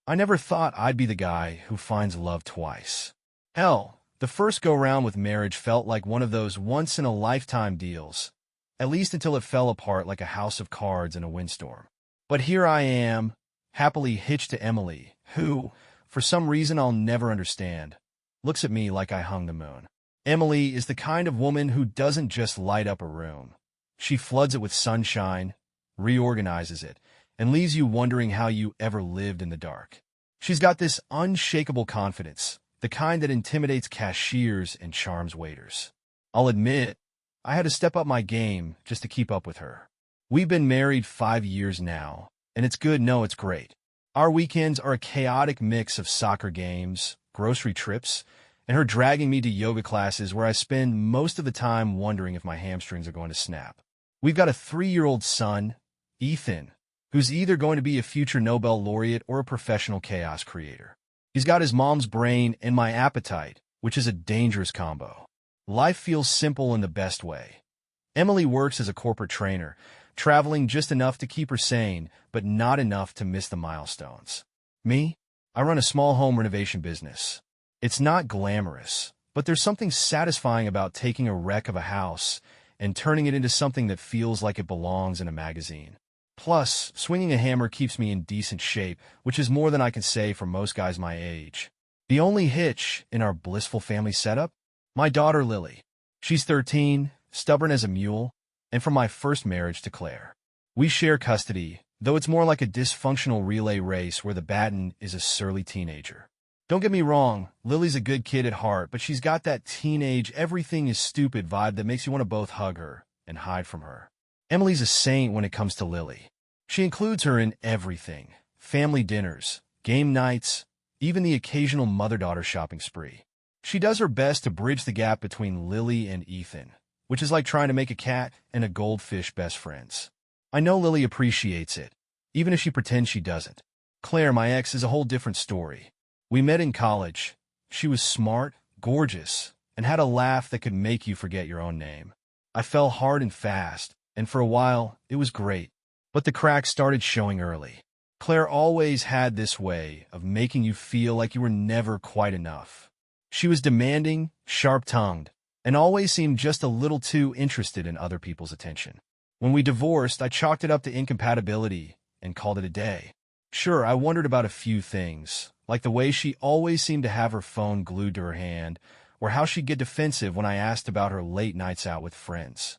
I never thought I'd be the guy who finds love twice. Hell, the first go-round with marriage felt like one of those once-in-a-lifetime deals, at least until it fell apart like a house of cards in a windstorm. But here I am, happily hitched to Emily, who, for some reason I'll never understand, looks at me like I hung the moon. Emily is the kind of woman who doesn't just light up a room. She floods it with sunshine, reorganizes it, and leaves you wondering how you ever lived in the dark. She's got this unshakable confidence, the kind that intimidates cashiers and charms waiters. I'll admit, I had to step up my game just to keep up with her. We've been married 5 years now, and it's good, no, it's great. Our weekends are a chaotic mix of soccer games, grocery trips, and her dragging me to yoga classes where I spend most of the time wondering if my hamstrings are going to snap. We've got a 3-year-old son, Ethan, who's either going to be a future Nobel laureate or a professional chaos creator. He's got his mom's brain and my appetite, which is a dangerous combo. Life feels simple in the best way. Emily works as a corporate trainer, traveling just enough to keep her sane, but not enough to miss the milestones. Me? I run a small home renovation business. It's not glamorous, but there's something satisfying about taking a wreck of a house and turning it into something that feels like it belongs in a magazine. Plus, swinging a hammer keeps me in decent shape, which is more than I can say for most guys my age. The only hitch in our blissful family setup? My daughter Lily. She's 13, stubborn as a mule, and from my first marriage to Claire. We share custody, though it's more like a dysfunctional relay race where the baton is a surly teenager. Don't get me wrong, Lily's a good kid at heart, but she's got that teenage everything is stupid vibe that makes you want to both hug her and hide from her. Emily's a saint when it comes to Lily. She includes her in everything: family dinners, game nights, even the occasional mother-daughter shopping spree. She does her best to bridge the gap between Lily and Ethan, which is like trying to make a cat and a goldfish best friends. I know Lily appreciates it, even if she pretends she doesn't. Claire, my ex, is a whole different story. We met in college. She was smart, gorgeous, and had a laugh that could make you forget your own name. I fell hard and fast, and for a while, it was great. But the cracks started showing early. Claire always had this way of making you feel like you were never quite enough. She was demanding, sharp-tongued, and always seemed just a little too interested in other people's attention. When we divorced, I chalked it up to incompatibility and called it a day. Sure, I wondered about a few things, like the way she always seemed to have her phone glued to her hand, or how she'd get defensive when I asked about her late nights out with friends.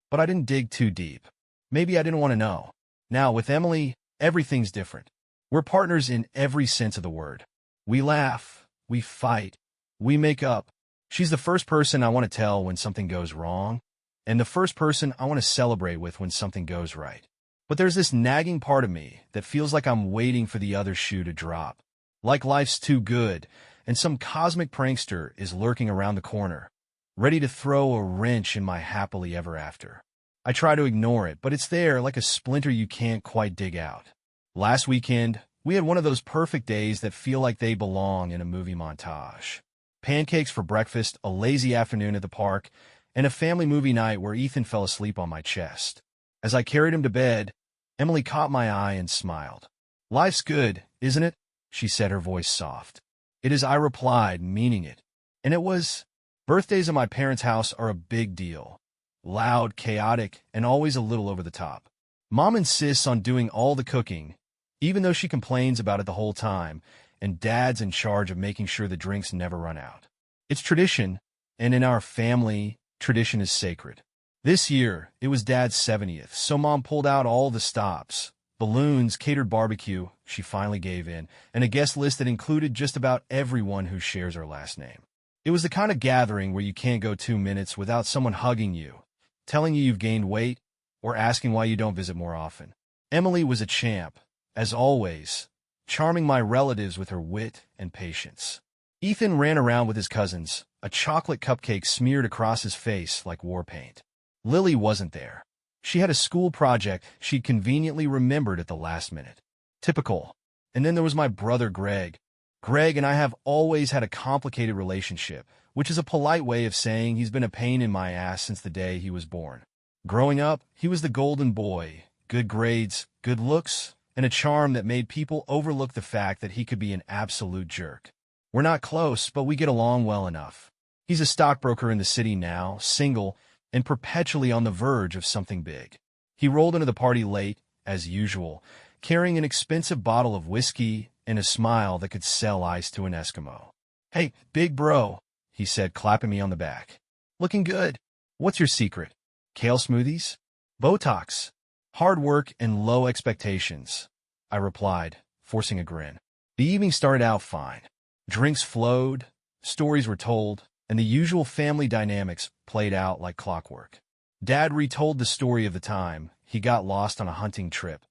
But I didn't dig too deep. Maybe I didn't want to know. Now, with Emily, everything's different. We're partners in every sense of the word. We laugh, we fight, we make up. She's the first person I want to tell when something goes wrong, and the first person I want to celebrate with when something goes right. But there's this nagging part of me that feels like I'm waiting for the other shoe to drop. Like life's too good, and some cosmic prankster is lurking around the corner, ready to throw a wrench in my happily ever after. I try to ignore it, but it's there like a splinter you can't quite dig out. Last weekend, we had one of those perfect days that feel like they belong in a movie montage. Pancakes for breakfast, a lazy afternoon at the park, and a family movie night where Ethan fell asleep on my chest. As I carried him to bed, Emily caught my eye and smiled. "Life's good, isn't it?" she said, her voice soft. "It is," I replied, meaning it. And it was. Birthdays at my parents' house are a big deal. Loud, chaotic, and always a little over the top. Mom insists on doing all the cooking, even though she complains about it the whole time, and Dad's in charge of making sure the drinks never run out. It's tradition, and in our family, tradition is sacred. This year, it was Dad's 70th, so Mom pulled out all the stops. Balloons, catered barbecue, she finally gave in, and a guest list that included just about everyone who shares her last name. It was the kind of gathering where you can't go 2 minutes without someone hugging you, telling you you've gained weight, or asking why you don't visit more often. Emily was a champ, as always, charming my relatives with her wit and patience. Ethan ran around with his cousins, a chocolate cupcake smeared across his face like war paint. Lily wasn't there. She had a school project she'd conveniently remembered at the last minute. Typical. And then there was my brother Greg. Greg and I have always had a complicated relationship, which is a polite way of saying he's been a pain in my ass since the day he was born. Growing up, he was the golden boy, good grades, good looks, and a charm that made people overlook the fact that he could be an absolute jerk. We're not close, but we get along well enough. He's a stockbroker in the city now, single, and perpetually on the verge of something big. He rolled into the party late, as usual, carrying an expensive bottle of whiskey and a smile that could sell ice to an Eskimo. "Hey, big bro," he said, clapping me on the back. "Looking good. What's your secret? Kale smoothies? Botox? Hard work and low expectations," I replied, forcing a grin. The evening started out fine. Drinks flowed, stories were told, and the usual family dynamics played out like clockwork. Dad retold the story of the time he got lost on a hunting trip.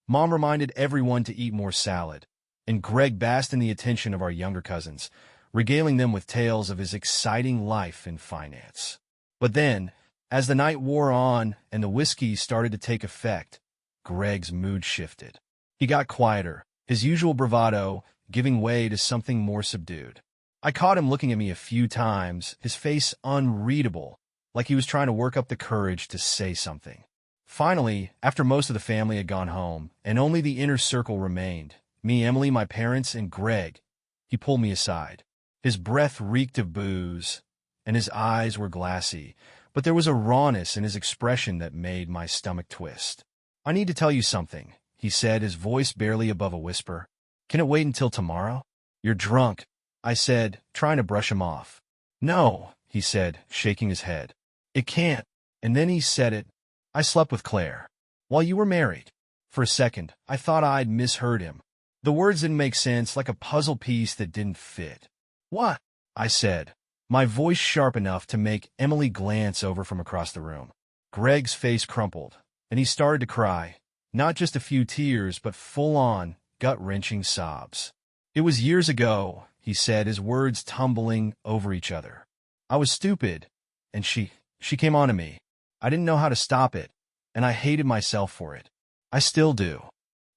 Mom reminded everyone to eat more salad, and Greg basked in the attention of our younger cousins, regaling them with tales of his exciting life in finance. But then, as the night wore on and the whiskey started to take effect, Greg's mood shifted. He got quieter, his usual bravado giving way to something more subdued. I caught him looking at me a few times, his face unreadable, like he was trying to work up the courage to say something. Finally, after most of the family had gone home and only the inner circle remained, me, Emily, my parents, and Greg, he pulled me aside. His breath reeked of booze, and his eyes were glassy, but there was a rawness in his expression that made my stomach twist. "I need to tell you something," he said, his voice barely above a whisper. "Can it wait until tomorrow?" "You're drunk," I said, trying to brush him off. "No," he said, shaking his head. "It can't." And then he said it. "I slept with Claire while you were married." For a second, I thought I'd misheard him. The words didn't make sense, like a puzzle piece that didn't fit. "What?" I said, my voice sharp enough to make Emily glance over from across the room. Greg's face crumpled, and he started to cry, not just a few tears, but full-on, gut-wrenching sobs. "It was years ago," he said, his words tumbling over each other. "I was stupid, and she came on to me. I didn't know how to stop it, and I hated myself for it. I still do."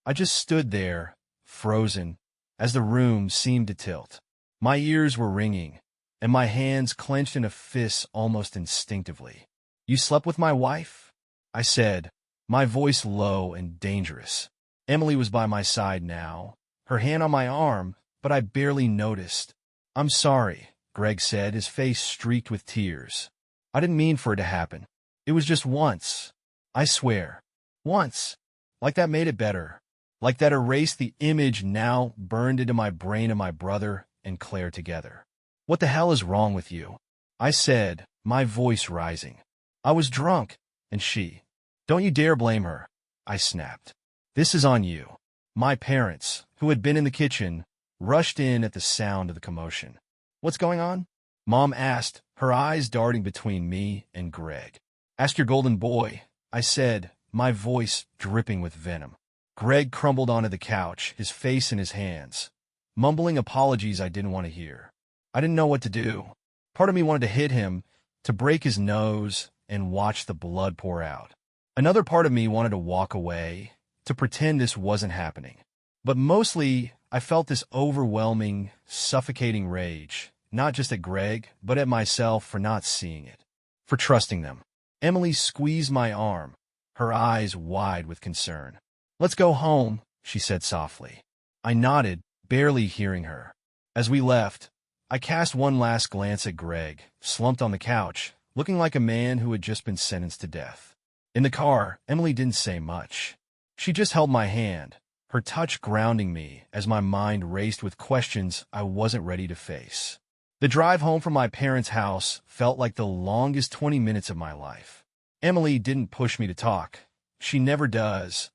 I just stood there, frozen, as the room seemed to tilt. My ears were ringing, and my hands clenched in a fist almost instinctively. "You slept with my wife?" I said, my voice low and dangerous. Emily was by my side now, her hand on my arm, but I barely noticed. "I'm sorry," Greg said, his face streaked with tears. "I didn't mean for it to happen. It was just once. I swear. Once. Like that made it better. Like that erased the image now burned into my brain of my brother and Claire together." "What the hell is wrong with you?" I said, my voice rising. "I was drunk, and she. Don't you dare blame her," I snapped. "This is on you." My parents, who had been in the kitchen, rushed in at the sound of the commotion. "What's going on?" Mom asked, her eyes darting between me and Greg. "Ask your golden boy," I said, my voice dripping with venom. Greg crumbled onto the couch, his face in his hands, mumbling apologies I didn't want to hear. I didn't know what to do. Part of me wanted to hit him, to break his nose, and watch the blood pour out. Another part of me wanted to walk away, to pretend this wasn't happening. But mostly, I felt this overwhelming, suffocating rage, not just at Greg, but at myself for not seeing it, for trusting them. Emily squeezed my arm, her eyes wide with concern. "Let's go home," she said softly. I nodded, barely hearing her. As we left, I cast one last glance at Greg, slumped on the couch, looking like a man who had just been sentenced to death. In the car, Emily didn't say much. She just held my hand, her touch grounding me as my mind raced with questions I wasn't ready to face. The drive home from my parents' house felt like the longest 20 minutes of my life. Emily didn't push me to talk. She never does.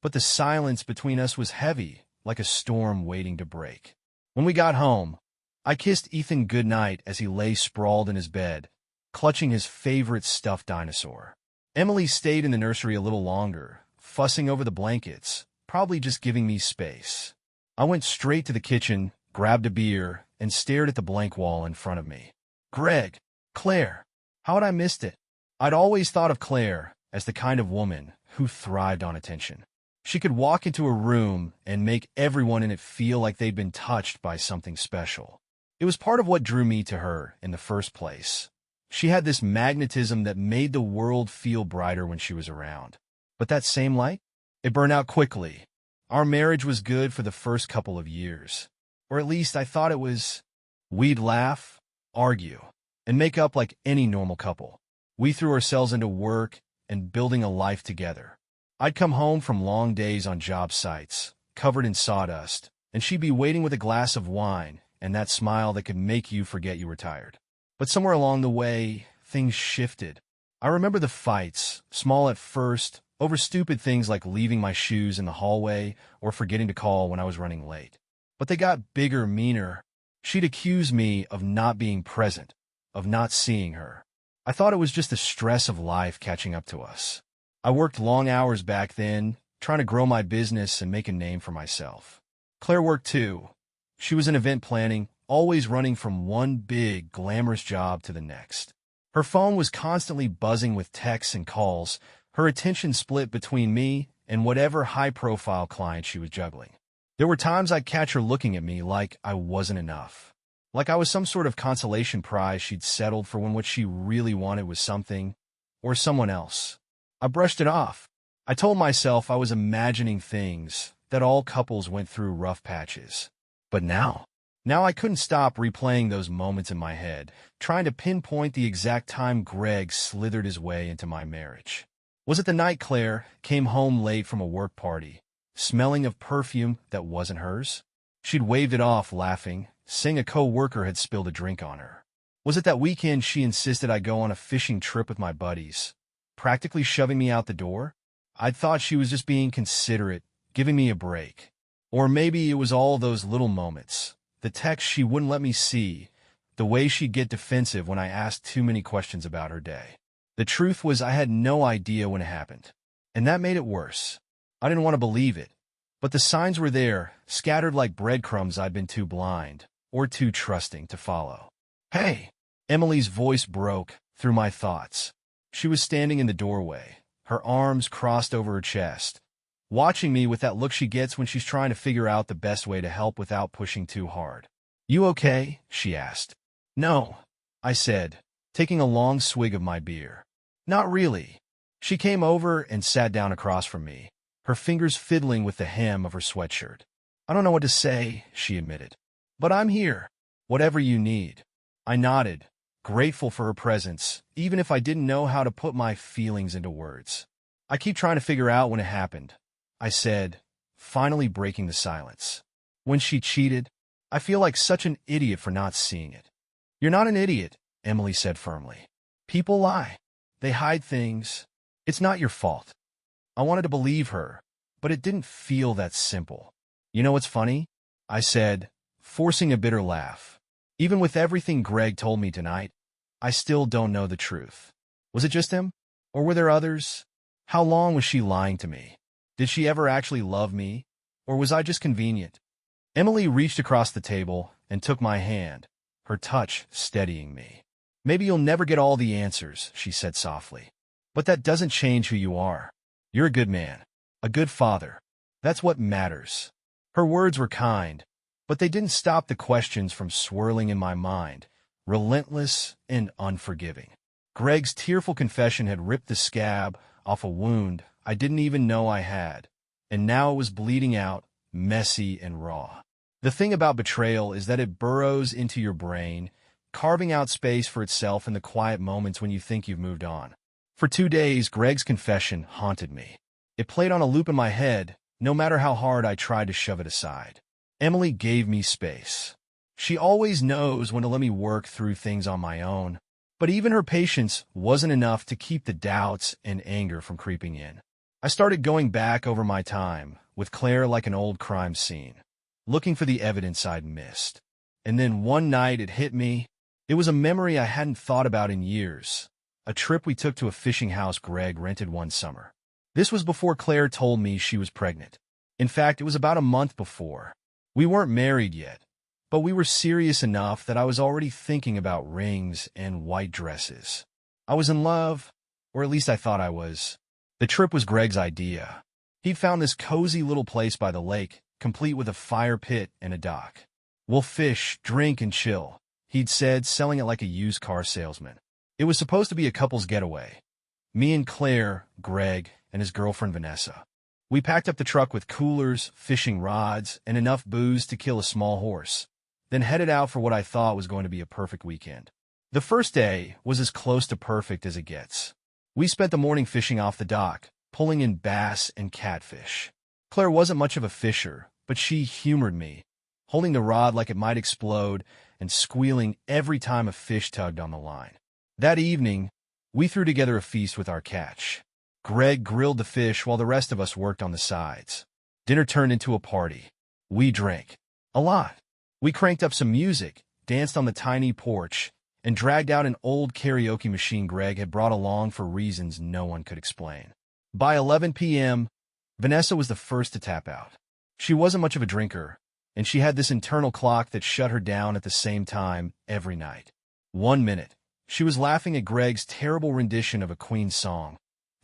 But the silence between us was heavy, like a storm waiting to break. When we got home, I kissed Ethan goodnight as he lay sprawled in his bed, clutching his favorite stuffed dinosaur. Emily stayed in the nursery a little longer, fussing over the blankets, probably just giving me space. I went straight to the kitchen, grabbed a beer, and stared at the blank wall in front of me. Greg, Claire, how had I missed it? I'd always thought of Claire as the kind of woman who thrived on attention. She could walk into a room and make everyone in it feel like they'd been touched by something special. It was part of what drew me to her in the first place. She had this magnetism that made the world feel brighter when she was around. But that same light? It burned out quickly. Our marriage was good for the first couple of years. Or at least I thought it was. We'd laugh, argue, and make up like any normal couple. We threw ourselves into work and building a life together. I'd come home from long days on job sites, covered in sawdust, and she'd be waiting with a glass of wine and that smile that could make you forget you were tired. But somewhere along the way, things shifted. I remember the fights, small at first, over stupid things like leaving my shoes in the hallway or forgetting to call when I was running late. But they got bigger, meaner. She'd accuse me of not being present, of not seeing her. I thought it was just the stress of life catching up to us. I worked long hours back then, trying to grow my business and make a name for myself. Claire worked too. She was in event planning, always running from one big, glamorous job to the next. Her phone was constantly buzzing with texts and calls, her attention split between me and whatever high-profile client she was juggling. There were times I'd catch her looking at me like I wasn't enough. Like I was some sort of consolation prize she'd settled for when what she really wanted was something or someone else. I brushed it off. I told myself I was imagining things, that all couples went through rough patches. But now I couldn't stop replaying those moments in my head, trying to pinpoint the exact time Greg slithered his way into my marriage. Was it the night Claire came home late from a work party, smelling of perfume that wasn't hers? She'd waved it off, laughing, saying a co-worker had spilled a drink on her. Was it that weekend she insisted I go on a fishing trip with my buddies, practically shoving me out the door? I'd thought she was just being considerate, giving me a break. Or maybe it was all those little moments, the text she wouldn't let me see, the way she'd get defensive when I asked too many questions about her day. The truth was I had no idea when it happened, and that made it worse. I didn't want to believe it, but the signs were there, scattered like breadcrumbs I'd been too blind or too trusting to follow. "Hey!" Emily's voice broke through my thoughts. She was standing in the doorway, her arms crossed over her chest, watching me with that look she gets when she's trying to figure out the best way to help without pushing too hard. "You okay?" she asked. "No," I said, taking a long swig of my beer. "Not really." She came over and sat down across from me, her fingers fiddling with the hem of her sweatshirt. "I don't know what to say," she admitted. "But I'm here. Whatever you need." I nodded, grateful for her presence, even if I didn't know how to put my feelings into words. "I keep trying to figure out when it happened," I said, finally breaking the silence. "When she cheated, I feel like such an idiot for not seeing it." "You're not an idiot," Emily said firmly. "People lie. They hide things. It's not your fault." I wanted to believe her, but it didn't feel that simple. "You know what's funny?" I said, forcing a bitter laugh. "Even with everything Greg told me tonight, I still don't know the truth. Was it just him? Or were there others? How long was she lying to me? Did she ever actually love me? Or was I just convenient?" Emily reached across the table and took my hand, her touch steadying me. "Maybe you'll never get all the answers," she said softly. "But that doesn't change who you are. You're a good man, a good father. That's what matters." Her words were kind, but they didn't stop the questions from swirling in my mind, relentless and unforgiving. Greg's tearful confession had ripped the scab off a wound I didn't even know I had, and now it was bleeding out, messy and raw. The thing about betrayal is that it burrows into your brain, carving out space for itself in the quiet moments when you think you've moved on. For 2 days, Greg's confession haunted me. It played on a loop in my head, no matter how hard I tried to shove it aside. Emily gave me space. She always knows when to let me work through things on my own, but even her patience wasn't enough to keep the doubts and anger from creeping in. I started going back over my time with Claire like an old crime scene, looking for the evidence I'd missed. And then one night it hit me. It was a memory I hadn't thought about in years. A trip we took to a fishing house Greg rented one summer. This was before Claire told me she was pregnant. In fact, it was about a month before. We weren't married yet, but we were serious enough that I was already thinking about rings and white dresses. I was in love, or at least I thought I was. The trip was Greg's idea. He'd found this cozy little place by the lake, complete with a fire pit and a dock. "We'll fish, drink, and chill," he'd said, selling it like a used car salesman. It was supposed to be a couple's getaway. Me and Claire, Greg, and his girlfriend Vanessa. We packed up the truck with coolers, fishing rods, and enough booze to kill a small horse, then headed out for what I thought was going to be a perfect weekend. The first day was as close to perfect as it gets. We spent the morning fishing off the dock, pulling in bass and catfish. Claire wasn't much of a fisher, but she humored me, holding the rod like it might explode and squealing every time a fish tugged on the line. That evening, we threw together a feast with our catch. Greg grilled the fish while the rest of us worked on the sides. Dinner turned into a party. We drank. A lot. We cranked up some music, danced on the tiny porch, and dragged out an old karaoke machine Greg had brought along for reasons no one could explain. By 11 p.m., Vanessa was the first to tap out. She wasn't much of a drinker, and she had this internal clock that shut her down at the same time every night. 1 minute, she was laughing at Greg's terrible rendition of a Queen song,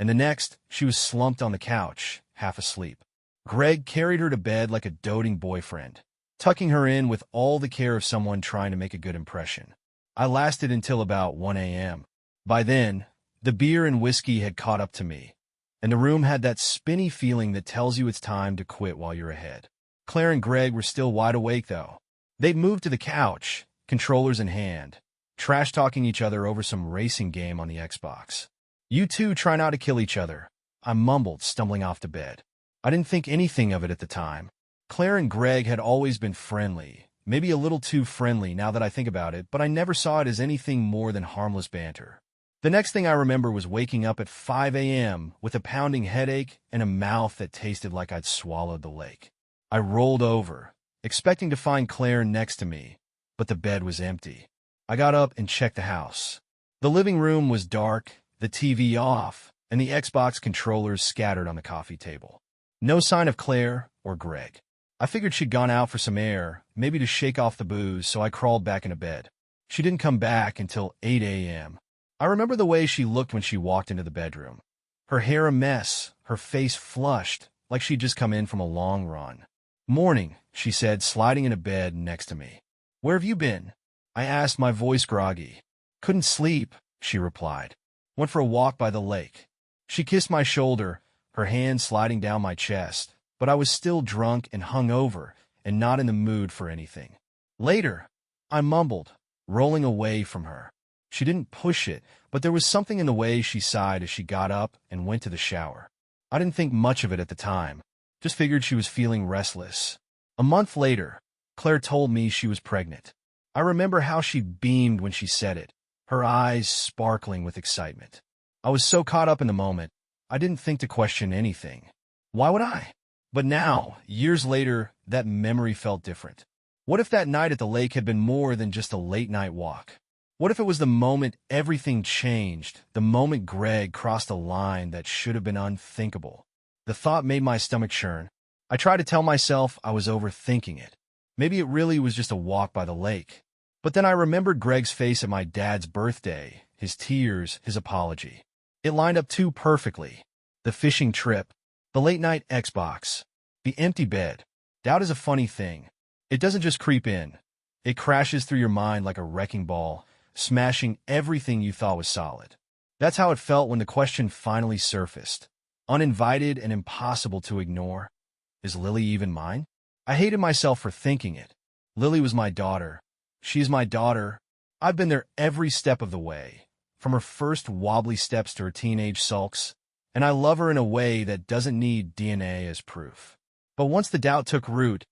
and the next, she was slumped on the couch, half asleep. Greg carried her to bed like a doting boyfriend, tucking her in with all the care of someone trying to make a good impression. I lasted until about 1 a.m. By then, the beer and whiskey had caught up to me, and the room had that spinny feeling that tells you it's time to quit while you're ahead. Claire and Greg were still wide awake, though. They'd moved to the couch, controllers in hand, trash-talking each other over some racing game on the Xbox. "You two try not to kill each other," I mumbled, stumbling off to bed. I didn't think anything of it at the time. Claire and Greg had always been friendly, maybe a little too friendly now that I think about it, but I never saw it as anything more than harmless banter. The next thing I remember was waking up at 5 a.m. with a pounding headache and a mouth that tasted like I'd swallowed the lake. I rolled over, expecting to find Claire next to me, but the bed was empty. I got up and checked the house. The living room was dark, the TV off, and the Xbox controllers scattered on the coffee table. No sign of Claire or Greg. I figured she'd gone out for some air, maybe to shake off the booze, so I crawled back into bed. She didn't come back until 8 a.m. I remember the way she looked when she walked into the bedroom. Her hair a mess, her face flushed, like she'd just come in from a long run. "Morning," she said, sliding into bed next to me. "Where have you been?" I asked, my voice groggy. "Couldn't sleep," she replied. "Went for a walk by the lake." She kissed my shoulder, her hand sliding down my chest, but I was still drunk and hungover and not in the mood for anything. "Later," I mumbled, rolling away from her. She didn't push it, but there was something in the way she sighed as she got up and went to the shower. I didn't think much of it at the time, just figured she was feeling restless. A month later, Claire told me she was pregnant. I remember how she beamed when she said it, her eyes sparkling with excitement. I was so caught up in the moment, I didn't think to question anything. Why would I? But now, years later, that memory felt different. What if that night at the lake had been more than just a late-night walk? What if it was the moment everything changed, the moment Greg crossed a line that should have been unthinkable? The thought made my stomach churn. I tried to tell myself I was overthinking it. Maybe it really was just a walk by the lake. But then I remembered Greg's face at my dad's birthday, his tears, his apology. It lined up too perfectly. The fishing trip, the late-night Xbox, the empty bed. Doubt is a funny thing. It doesn't just creep in. It crashes through your mind like a wrecking ball, smashing everything you thought was solid. That's how it felt when the question finally surfaced. Uninvited and impossible to ignore. Is Lily even mine? I hated myself for thinking it. Lily was my daughter. She's my daughter. I've been there every step of the way, from her first wobbly steps to her teenage sulks, and I love her in a way that doesn't need DNA as proof. But once the doubt took root,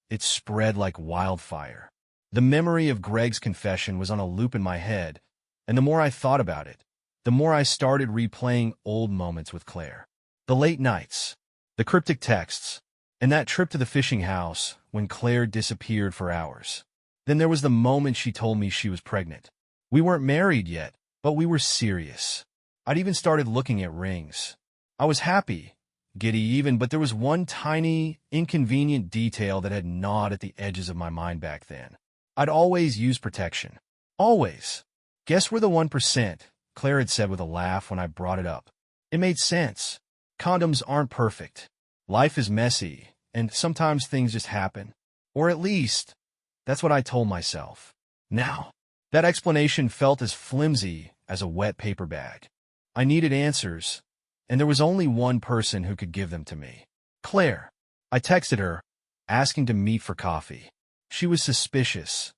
it spread like wildfire. The memory of Greg's confession was on a loop in my head, and the more I thought about it, the more I started replaying old moments with Claire. The late nights, the cryptic texts, and that trip to the fishing house when Claire disappeared for hours. Then there was the moment she told me she was pregnant. We weren't married yet, but we were serious. I'd even started looking at rings. I was happy, giddy even, but there was one tiny, inconvenient detail that had gnawed at the edges of my mind back then. I'd always use protection. Always. "Guess we're the 1%, Claire had said with a laugh when I brought it up. It made sense. Condoms aren't perfect. Life is messy, and sometimes things just happen. Or at least, that's what I told myself. Now, that explanation felt as flimsy as a wet paper bag. I needed answers, and there was only one person who could give them to me. Claire. I texted her, asking to meet for coffee. She was suspicious.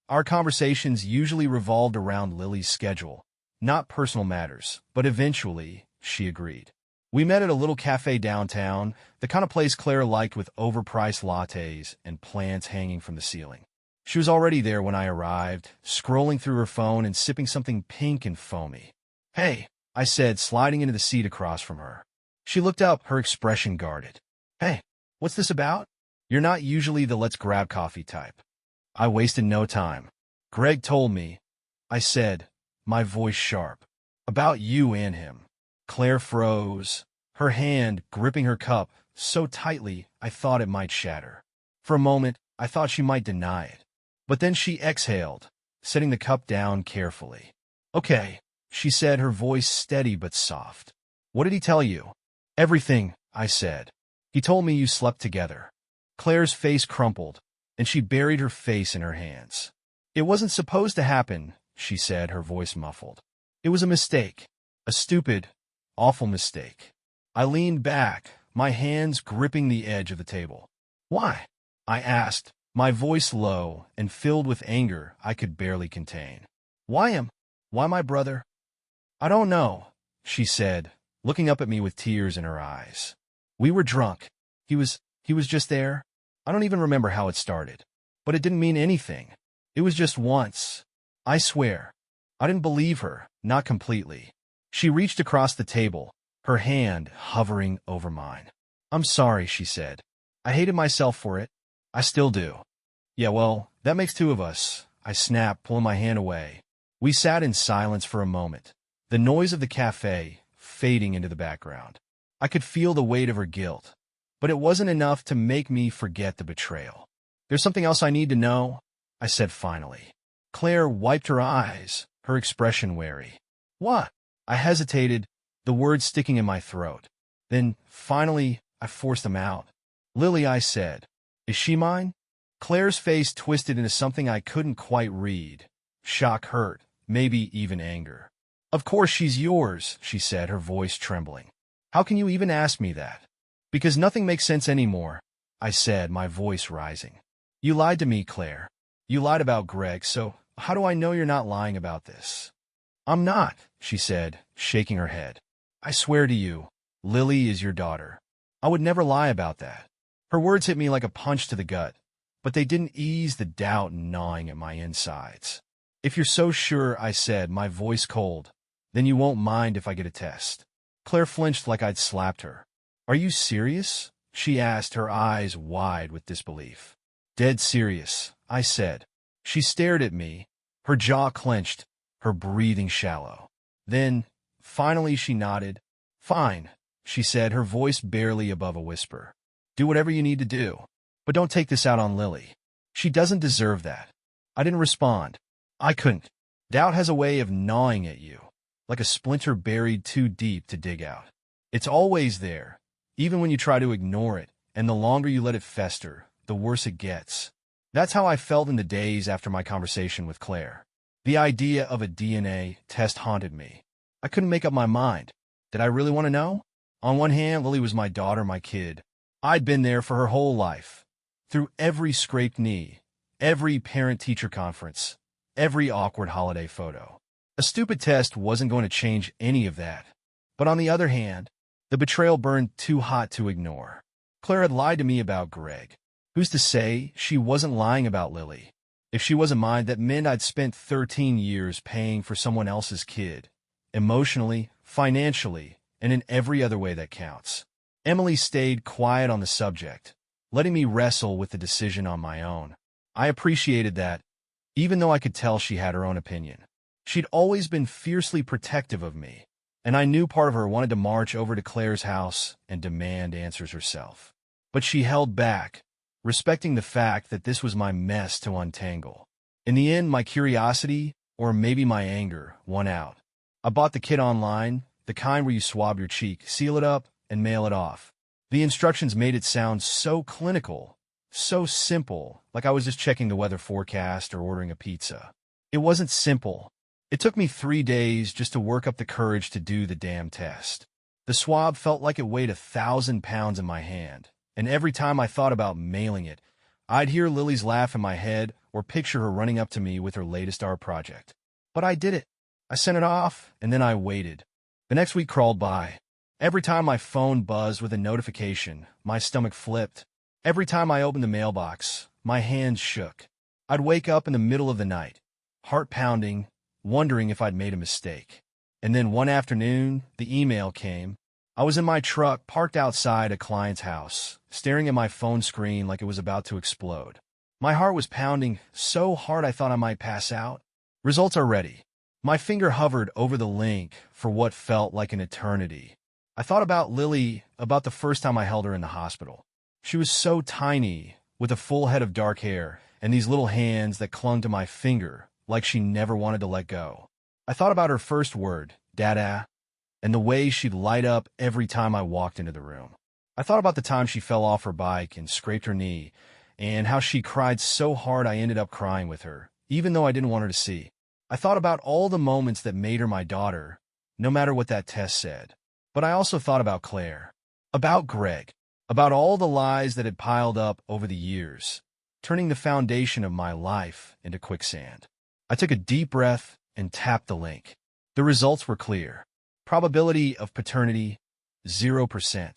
Our conversations usually revolved around Lily's schedule, not personal matters, but eventually, she agreed. We met at a little cafe downtown, the kind of place Claire liked with overpriced lattes and plants hanging from the ceiling. She was already there when I arrived, scrolling through her phone and sipping something pink and foamy. "Hey," I said, sliding into the seat across from her. She looked up, her expression guarded. "Hey, what's this about? You're not usually the let's grab coffee type." I wasted no time. "Greg told me," I said, my voice sharp, "about you and him." Claire froze, her hand gripping her cup so tightly I thought it might shatter. For a moment, I thought she might deny it. But then she exhaled, setting the cup down carefully. "Okay," she said, her voice steady but soft. "What did he tell you?" "Everything," I said. "He told me you slept together." Claire's face crumpled, and she buried her face in her hands. "It wasn't supposed to happen," she said, her voice muffled. "It was a mistake. A stupid, awful mistake." I leaned back, my hands gripping the edge of the table. "Why?" I asked, my voice low and filled with anger I could barely contain. Why my brother?" "I don't know," she said, looking up at me with tears in her eyes. "We were drunk. He was just there. I don't even remember how it started. But it didn't mean anything. It was just once. I swear." I didn't believe her, not completely. She reached across the table, her hand hovering over mine. "I'm sorry," she said. "I hated myself for it. I still do." "Yeah, well, that makes two of us," I snapped, pulling my hand away. We sat in silence for a moment, the noise of the cafe fading into the background. I could feel the weight of her guilt, but it wasn't enough to make me forget the betrayal. "There's something else I need to know," I said finally. Claire wiped her eyes, her expression wary. "What?" I hesitated, the words sticking in my throat. Then, finally, I forced them out. "Lily," I said. "Is she mine?" Claire's face twisted into something I couldn't quite read. Shock, hurt, maybe even anger. "Of course she's yours," she said, her voice trembling. "How can you even ask me that?" "Because nothing makes sense anymore," I said, my voice rising. "You lied to me, Claire. You lied about Greg, so how do I know you're not lying about this?" "I'm not," she said, shaking her head. "I swear to you, Lily is your daughter. I would never lie about that." Her words hit me like a punch to the gut, but they didn't ease the doubt gnawing at my insides. "If you're so sure," I said, my voice cold, "then you won't mind if I get a test." Claire flinched like I'd slapped her. "Are you serious?" she asked, her eyes wide with disbelief. "Dead serious," I said. She stared at me, her jaw clenched, her breathing shallow. Then, finally, she nodded. "Fine," she said, her voice barely above a whisper. "Do whatever you need to do. But don't take this out on Lily. She doesn't deserve that." I didn't respond. I couldn't. Doubt has a way of gnawing at you, like a splinter buried too deep to dig out. It's always there, even when you try to ignore it, and the longer you let it fester, the worse it gets. That's how I felt in the days after my conversation with Claire. The idea of a DNA test haunted me. I couldn't make up my mind. Did I really want to know? On one hand, Lily was my daughter, my kid. I'd been there for her whole life, through every scraped knee, every parent-teacher conference, every awkward holiday photo. A stupid test wasn't going to change any of that. But on the other hand, the betrayal burned too hot to ignore. Claire had lied to me about Greg. Who's to say she wasn't lying about Lily? If she wasn't mine, that meant I'd spent 13 years paying for someone else's kid. Emotionally, financially, and in every other way that counts. Emily stayed quiet on the subject, letting me wrestle with the decision on my own. I appreciated that, even though I could tell she had her own opinion. She'd always been fiercely protective of me, and I knew part of her wanted to march over to Claire's house and demand answers herself. But she held back, respecting the fact that this was my mess to untangle. In the end, my curiosity, or maybe my anger, won out. I bought the kit online, the kind where you swab your cheek, seal it up, and mail it off. The instructions made it sound so clinical, so simple, like I was just checking the weather forecast or ordering a pizza. It wasn't simple. It took me 3 days just to work up the courage to do the damn test. The swab felt like it weighed 1,000 pounds in my hand, And every time I thought about mailing it, I'd hear Lily's laugh in my head or picture her running up to me with her latest art project. But I did it. I sent it off, and then I waited. The next week crawled by. Every time my phone buzzed with a notification, my stomach flipped. Every time I opened the mailbox, my hands shook. I'd wake up in the middle of the night, heart pounding, wondering if I'd made a mistake. And then one afternoon, the email came. I was in my truck parked outside a client's house, staring at my phone screen like it was about to explode. My heart was pounding so hard I thought I might pass out. Results are ready. My finger hovered over the link for what felt like an eternity. I thought about Lily, about the first time I held her in the hospital. She was so tiny, with a full head of dark hair, and these little hands that clung to my finger like she never wanted to let go. I thought about her first word, Dada, and the way she'd light up every time I walked into the room. I thought about the time she fell off her bike and scraped her knee, and how she cried so hard I ended up crying with her, even though I didn't want her to see. I thought about all the moments that made her my daughter, no matter what that test said. But I also thought about Claire, about Greg, about all the lies that had piled up over the years, turning the foundation of my life into quicksand. I took a deep breath and tapped the link. The results were clear. Probability of paternity, 0%.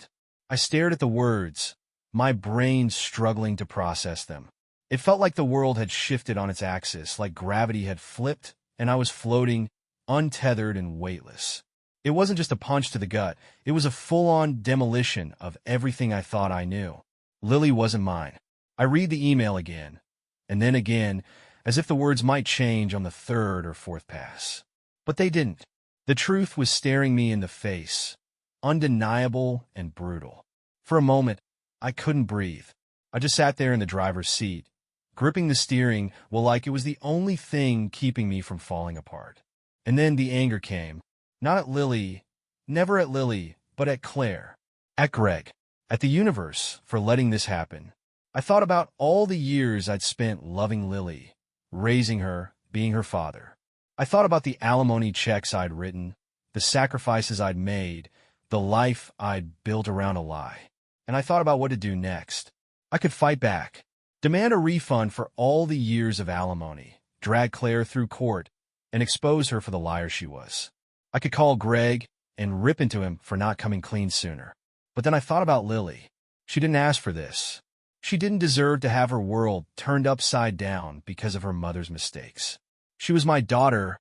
I stared at the words, my brain struggling to process them. It felt like the world had shifted on its axis, like gravity had flipped, and I was floating, untethered and weightless. It wasn't just a punch to the gut. It was a full-on demolition of everything I thought I knew. Lily wasn't mine. I read the email again, and then again, as if the words might change on the third or fourth pass. But they didn't. The truth was staring me in the face, undeniable and brutal. For a moment, I couldn't breathe. I just sat there in the driver's seat, gripping the steering like it was the only thing keeping me from falling apart. And then the anger came. Not at Lily, never at Lily, but at Claire, at Greg, at the universe for letting this happen. I thought about all the years I'd spent loving Lily, raising her, being her father. I thought about the alimony checks I'd written, the sacrifices I'd made, the life I'd built around a lie. And I thought about what to do next. I could fight back, demand a refund for all the years of alimony, drag Claire through court, and expose her for the liar she was. I could call Greg and rip into him for not coming clean sooner. But then I thought about Lily. She didn't ask for this. She didn't deserve to have her world turned upside down because of her mother's mistakes. She was my daughter,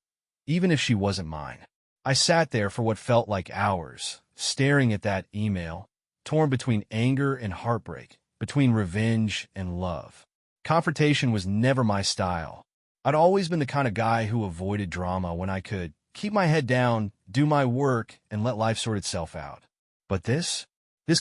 even if she wasn't mine. I sat there for what felt like hours, staring at that email, torn between anger and heartbreak, between revenge and love. Confrontation was never my style. I'd always been the kind of guy who avoided drama when I could. Keep my head down, do my work, and let life sort itself out. But this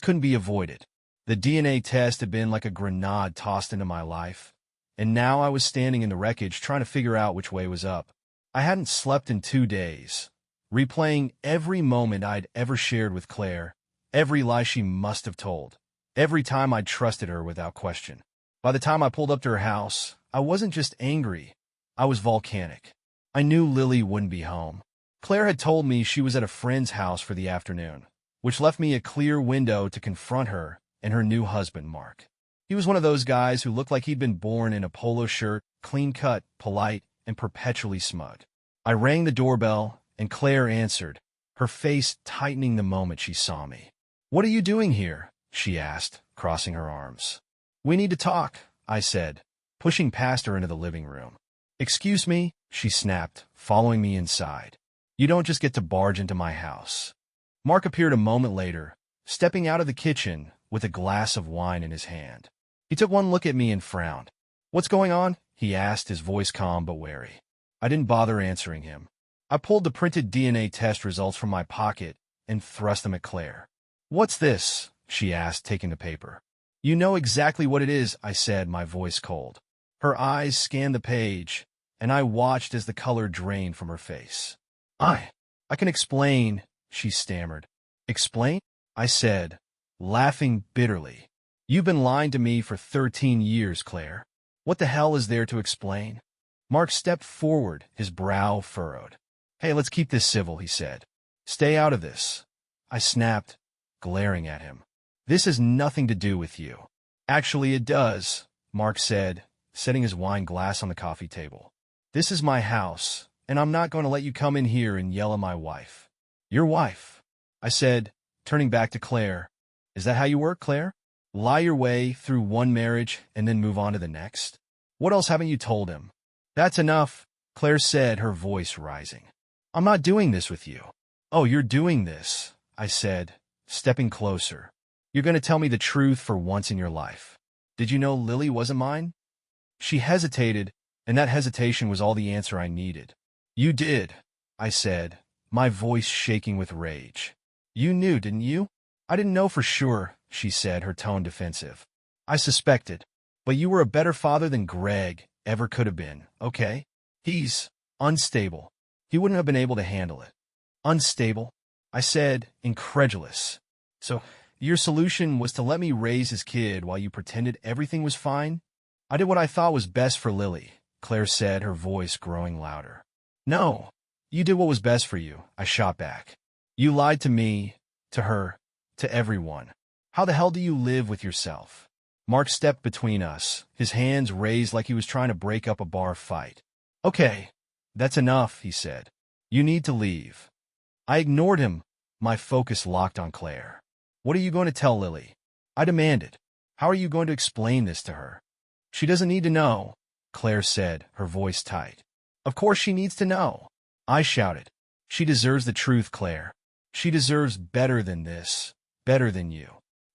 couldn't be avoided. The DNA test had been like a grenade tossed into my life, and now I was standing in the wreckage trying to figure out which way was up. I hadn't slept in 2 days, replaying every moment I'd ever shared with Claire, every lie she must have told, every time I'd trusted her without question. By the time I pulled up to her house, I wasn't just angry, I was volcanic. I knew Lily wouldn't be home. Claire had told me she was at a friend's house for the afternoon, which left me a clear window to confront her and her new husband, Mark. He was one of those guys who looked like he'd been born in a polo shirt, clean-cut, polite, and perpetually smug. I rang the doorbell, and Claire answered, her face tightening the moment she saw me. "What are you doing here?" she asked, crossing her arms. "We need to talk," I said, pushing past her into the living room. "Excuse me," she snapped, following me inside. "You don't just get to barge into my house." Mark appeared a moment later, stepping out of the kitchen with a glass of wine in his hand. He took one look at me and frowned. "What's going on?" he asked, his voice calm but wary. I didn't bother answering him. I pulled the printed DNA test results from my pocket and thrust them at Claire. "What's this?" she asked, taking the paper. "You know exactly what it is," I said, my voice cold. Her eyes scanned the page, and I watched as the color drained from her face. I can explain," she stammered. "Explain?" I said, laughing bitterly. "You've been lying to me for 13 years, Claire. What the hell is there to explain?" Mark stepped forward, his brow furrowed. "Hey, let's keep this civil," he said. "Stay out of this." I snapped, glaring at him. This has nothing to do with you. Actually, it does, Mark said, setting his wine glass on the coffee table. This is my house, and I'm not going to let you come in here and yell at my wife. Your wife, I said, turning back to Claire. Is that how you work, Claire? Lie your way through one marriage and then move on to the next? What else haven't you told him? That's enough, Claire said, her voice rising. I'm not doing this with you. Oh, you're doing this, I said, stepping closer. You're going to tell me the truth for once in your life. Did you know Lily wasn't mine? She hesitated, and that hesitation was all the answer I needed. You did, I said, my voice shaking with rage. You knew, didn't you? I didn't know for sure, she said, her tone defensive. I suspected, but you were a better father than Greg ever could have been, okay? He's unstable. He wouldn't have been able to handle it. Unstable? I said, incredulous. So, your solution was to let me raise his kid while you pretended everything was fine? I did what I thought was best for Lily, Claire said, her voice growing louder. No, you did what was best for you, I shot back. You lied to me, to her, to everyone. How the hell do you live with yourself? Mark stepped between us, his hands raised like he was trying to break up a bar fight. Okay, that's enough, he said. You need to leave. I ignored him, my focus locked on Claire. What are you going to tell Lily? I demanded. How are you going to explain this to her? She doesn't need to know, Claire said, her voice tight. Of course she needs to know, I shouted. She deserves the truth, Claire. She deserves better than this, better than you.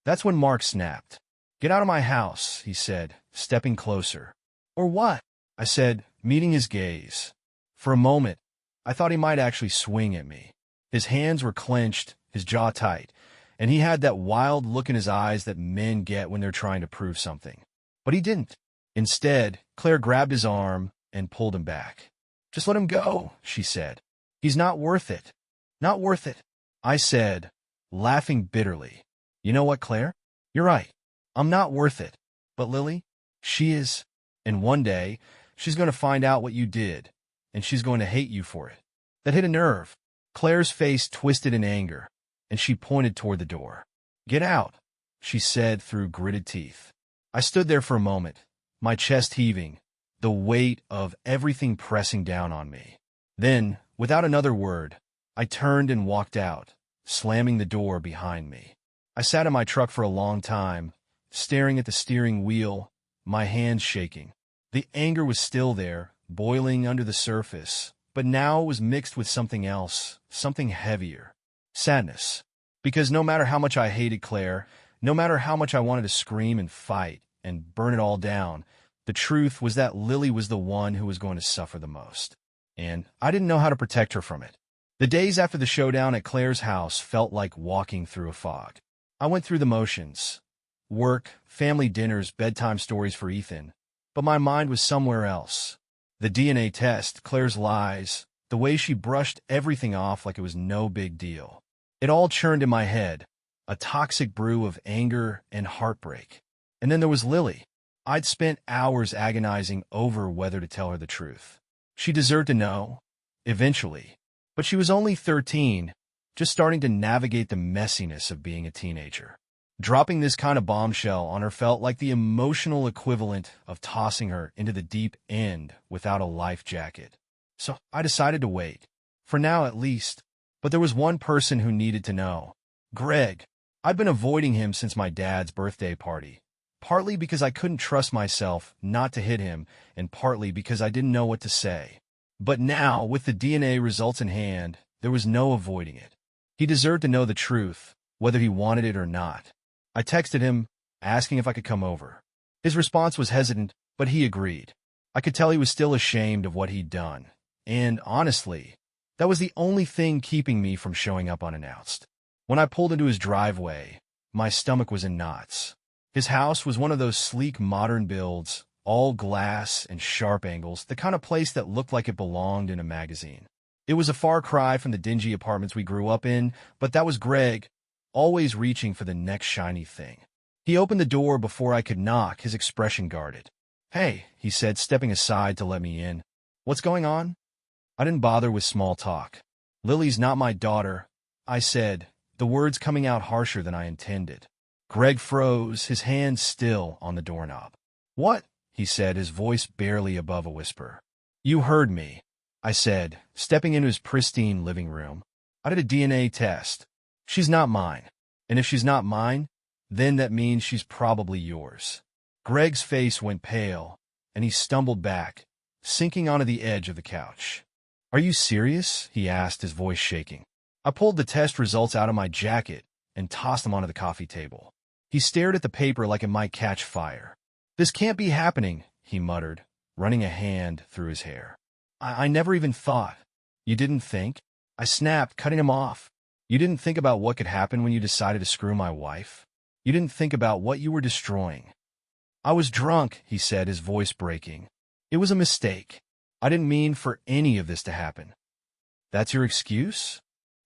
That's when Mark snapped. Get out of my house, he said, stepping closer. Or what? I said, meeting his gaze. For a moment, I thought he might actually swing at me. His hands were clenched, his jaw tight, and he had that wild look in his eyes that men get when they're trying to prove something. But he didn't. Instead, Claire grabbed his arm and pulled him back. Just let him go, she said. He's not worth it. Not worth it, I said, laughing bitterly. You know what, Claire? You're right. I'm not worth it. But Lily, she is. And one day, she's going to find out what you did, and she's going to hate you for it. That hit a nerve. Claire's face twisted in anger, and she pointed toward the door. Get out, she said through gritted teeth. I stood there for a moment, my chest heaving, the weight of everything pressing down on me. Then, without another word, I turned and walked out, slamming the door behind me. I sat in my truck for a long time, staring at the steering wheel, my hands shaking. The anger was still there, boiling under the surface, but now it was mixed with something else, something heavier. Sadness. Because no matter how much I hated Claire, no matter how much I wanted to scream and fight and burn it all down, the truth was that Lily was the one who was going to suffer the most. And I didn't know how to protect her from it. The days after the showdown at Claire's house felt like walking through a fog. I went through the motions. Work, family dinners, bedtime stories for Ethan. But my mind was somewhere else. The DNA test, Claire's lies, the way she brushed everything off like it was no big deal. It all churned in my head, a toxic brew of anger and heartbreak. And then there was Lily. I'd spent hours agonizing over whether to tell her the truth. She deserved to know, eventually. But she was only 13, just starting to navigate the messiness of being a teenager. Dropping this kind of bombshell on her felt like the emotional equivalent of tossing her into the deep end without a life jacket. So I decided to wait. For now, at least. But there was one person who needed to know. Greg. I'd been avoiding him since my dad's birthday party. Partly because I couldn't trust myself not to hit him, and partly because I didn't know what to say. But now, with the DNA results in hand, there was no avoiding it. He deserved to know the truth, whether he wanted it or not. I texted him, asking if I could come over. His response was hesitant, but he agreed. I could tell he was still ashamed of what he'd done. And, honestly, that was the only thing keeping me from showing up unannounced. When I pulled into his driveway, my stomach was in knots. His house was one of those sleek modern builds, all glass and sharp angles, the kind of place that looked like it belonged in a magazine. It was a far cry from the dingy apartments we grew up in, but that was Greg, always reaching for the next shiny thing. He opened the door before I could knock, his expression guarded. Hey, he said, stepping aside to let me in. What's going on? I didn't bother with small talk. Lily's not my daughter, I said, the words coming out harsher than I intended. Greg froze, his hand still on the doorknob. "What?" he said, his voice barely above a whisper. "You heard me," I said, stepping into his pristine living room. "I did a DNA test. She's not mine. And if she's not mine, then that means she's probably yours." Greg's face went pale, and he stumbled back, sinking onto the edge of the couch. "Are you serious?" he asked, his voice shaking. I pulled the test results out of my jacket and tossed them onto the coffee table. He stared at the paper like it might catch fire. "This can't be happening," he muttered, running a hand through his hair. I never even thought." "You didn't think?" I snapped, cutting him off. "You didn't think about what could happen when you decided to screw my wife? You didn't think about what you were destroying?" "I was drunk," he said, his voice breaking. "It was a mistake. I didn't mean for any of this to happen." "That's your excuse?"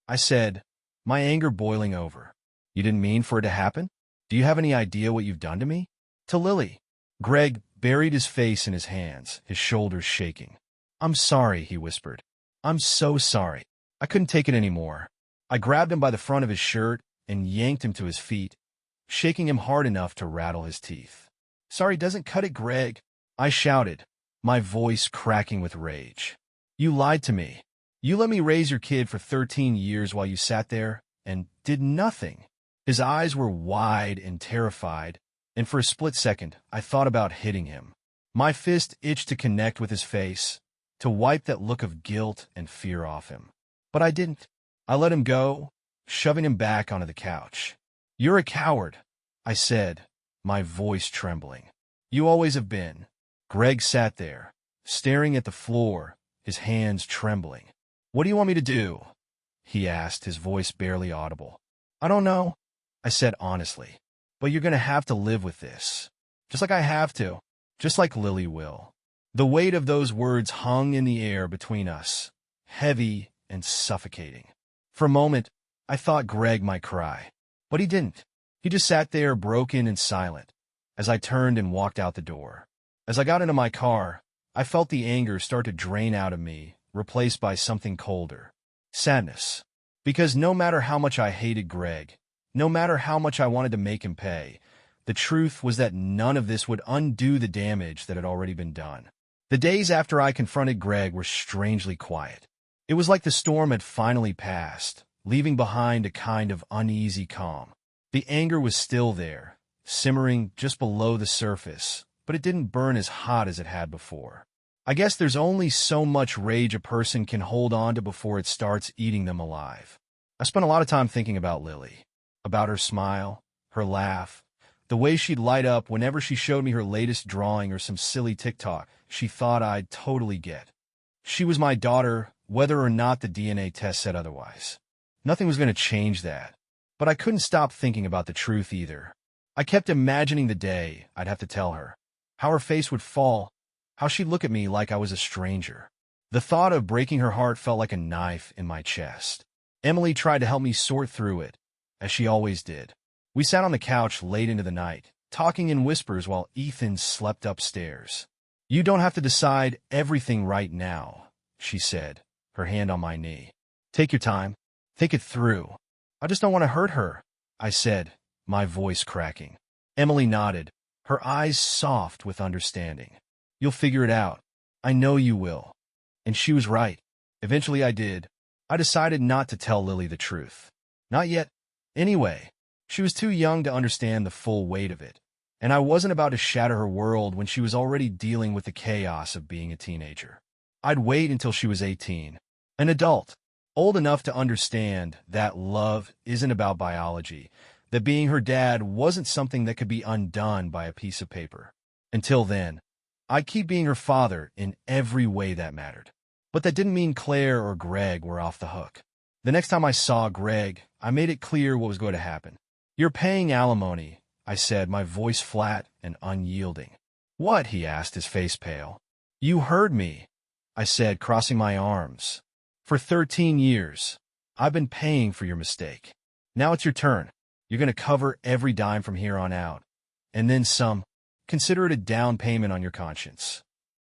I said, my anger boiling over. "You didn't mean for it to happen? Do you have any idea what you've done to me?" "To Lily." Greg buried his face in his hands, his shoulders shaking. "I'm sorry," he whispered. "I'm so sorry. I couldn't take it anymore." I grabbed him by the front of his shirt and yanked him to his feet, shaking him hard enough to rattle his teeth. "Sorry doesn't cut it, Greg," I shouted, my voice cracking with rage. "You lied to me. You let me raise your kid for 13 years while you sat there and did nothing." His eyes were wide and terrified, and for a split second, I thought about hitting him. My fist itched to connect with his face, to wipe that look of guilt and fear off him. But I didn't. I let him go, shoving him back onto the couch. "You're a coward," I said, my voice trembling. "You always have been." Greg sat there, staring at the floor, his hands trembling. "What do you want me to do?" he asked, his voice barely audible. "I don't know," I said honestly. "But you're going to have to live with this. Just like I have to. Just like Lily will." The weight of those words hung in the air between us, heavy and suffocating. For a moment, I thought Greg might cry. But he didn't. He just sat there broken and silent, as I turned and walked out the door. As I got into my car, I felt the anger start to drain out of me, replaced by something colder. Sadness. Because no matter how much I hated Greg, no matter how much I wanted to make him pay, the truth was that none of this would undo the damage that had already been done. The days after I confronted Greg were strangely quiet. It was like the storm had finally passed, leaving behind a kind of uneasy calm. The anger was still there, simmering just below the surface, but it didn't burn as hot as it had before. I guess there's only so much rage a person can hold on to before it starts eating them alive. I spent a lot of time thinking about Lily, about her smile, her laugh, the way she'd light up whenever she showed me her latest drawing or some silly TikTok she thought I'd totally get. She was my daughter, whether or not the DNA test said otherwise. Nothing was going to change that. But I couldn't stop thinking about the truth either. I kept imagining the day I'd have to tell her, how her face would fall, how she'd look at me like I was a stranger. The thought of breaking her heart felt like a knife in my chest. Emily tried to help me sort through it, as she always did. We sat on the couch late into the night, talking in whispers while Ethan slept upstairs. "You don't have to decide everything right now," she said, her hand on my knee. "Take your time. Think it through." "I just don't want to hurt her," I said, my voice cracking. Emily nodded, her eyes soft with understanding. "You'll figure it out. I know you will." And she was right. Eventually I did. I decided not to tell Lily the truth. Not yet. Anyway, she was too young to understand the full weight of it, and I wasn't about to shatter her world when she was already dealing with the chaos of being a teenager. I'd wait until she was 18, an adult, old enough to understand that love isn't about biology, that being her dad wasn't something that could be undone by a piece of paper. Until then, I'd keep being her father in every way that mattered. But that didn't mean Claire or Greg were off the hook. The next time I saw Greg, I made it clear what was going to happen. "You're paying alimony," I said, my voice flat and unyielding. "What?" he asked, his face pale. "You heard me," I said, crossing my arms. "For 13 years, I've been paying for your mistake. Now it's your turn. You're going to cover every dime from here on out. And then some. Consider it a down payment on your conscience."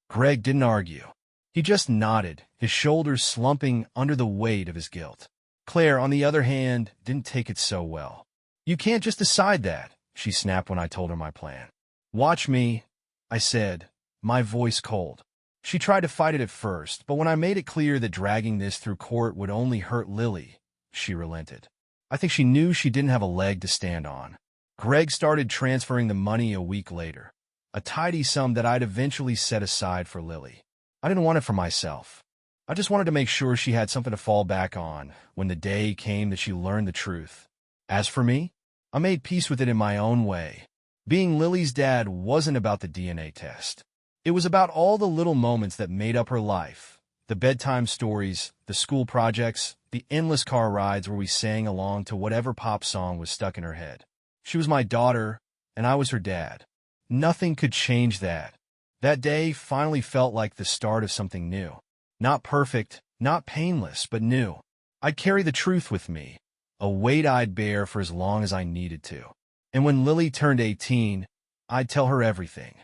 Greg didn't argue. He just nodded, his shoulders slumping under the weight of his guilt. Claire, on the other hand, didn't take it so well. "You can't just decide that," she snapped when I told her my plan. Watch me, I said, my voice cold. She tried to fight it at first, but when I made it clear that dragging this through court would only hurt Lily, she relented. I think she knew she didn't have a leg to stand on. Greg started transferring the money a week later, a tidy sum that I'd eventually set aside for Lily. I didn't want it for myself. I just wanted to make sure she had something to fall back on when the day came that she learned the truth. As for me, I made peace with it in my own way. Being Lily's dad wasn't about the DNA test. It was about all the little moments that made up her life. The bedtime stories, the school projects, the endless car rides where we sang along to whatever pop song was stuck in her head. She was my daughter, and I was her dad. Nothing could change that. That day finally felt like the start of something new. Not perfect, not painless, but new. I'd carry the truth with me, a weight I'd bear for as long as I needed to. And when Lily turned 18, I'd tell her everything.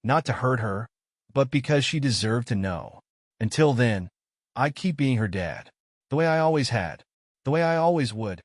Not to hurt her, but because she deserved to know. Until then, I'd keep being her dad. The way I always had. The way I always would.